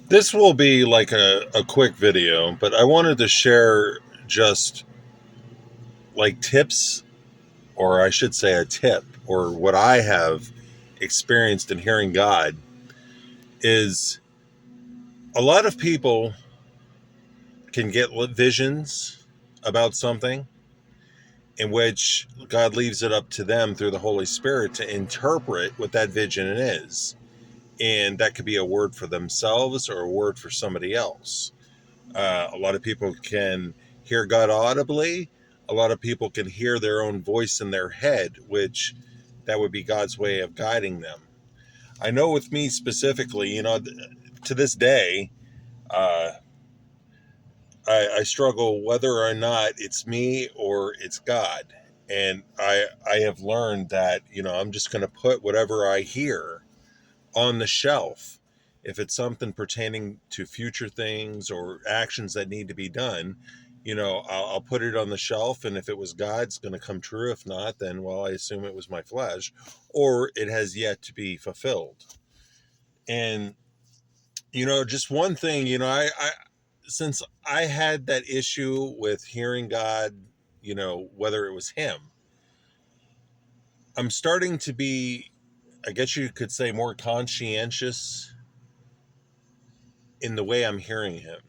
This will be like a quick video, but I wanted to share just like tips, or I should say a tip, or what I have experienced in hearing God is a lot of people can get visions about something in which God leaves it up to them through the Holy Spirit to interpret what that vision is. And that could be a word for themselves or a word for somebody else. A lot of people can hear God audibly. A lot of people can hear their own voice in their head, which that would be God's way of guiding them. I know with me specifically, to this day, uh, I struggle whether or not it's me or it's God. And I have learned that, I'm just going to put whatever I hear on the shelf. If it's something pertaining to future things or actions that need to be done, I'll put it on the shelf. And if it was God, it's going to come true. If not, then, well, I assume it was my flesh or it has yet to be fulfilled. And, just one thing, since I had that issue with hearing God, whether it was Him, I'm starting to be, I guess you could say, more conscientious in the way I'm hearing Him.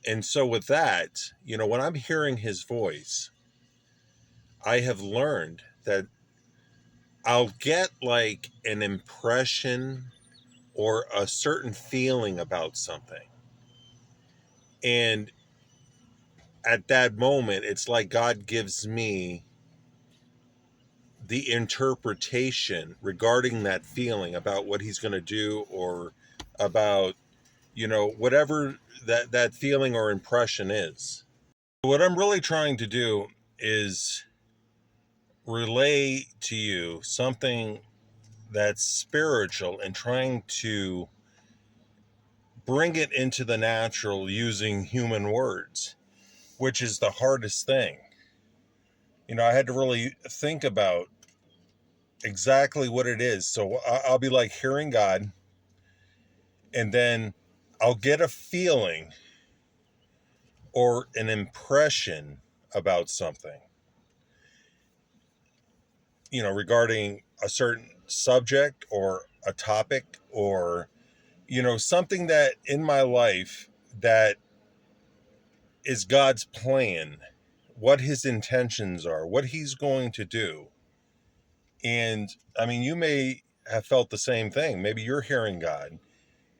And so, with that, when I'm hearing His voice, I have learned that I'll get like an impression or a certain feeling about something. And at that moment, it's like God gives me the interpretation regarding that feeling about what He's going to do, or about, whatever that feeling or impression is. What I'm really trying to do is relay to you something that's spiritual and trying to bring it into the natural using human words, which is the hardest thing. I had to really think about exactly what it is. So I'll be like hearing God, and then I'll get a feeling or an impression about something, regarding a certain subject or a topic, or, something that in my life that is God's plan, what His intentions are, what He's going to do. And I mean, you may have felt the same thing. Maybe you're hearing God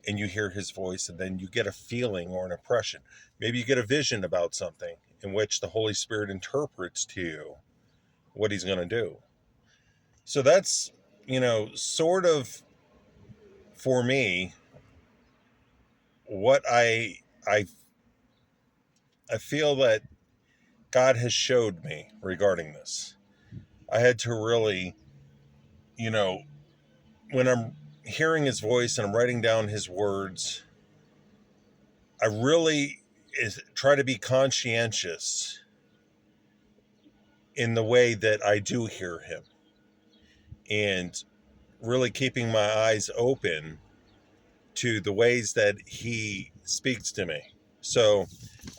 and you hear His voice, and then you get a feeling or an impression. Maybe you get a vision about something in which the Holy Spirit interprets to you what He's going to do. So that's, sort of, for me, what I I feel that God has showed me regarding this. I had to really, you know, when I'm hearing His voice and I'm writing down His words, I really try to be conscientious in the way that I do hear Him, and really keeping my eyes open to the ways that He speaks to me. So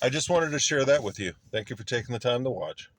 I just wanted to share that with you. Thank you for taking the time to watch.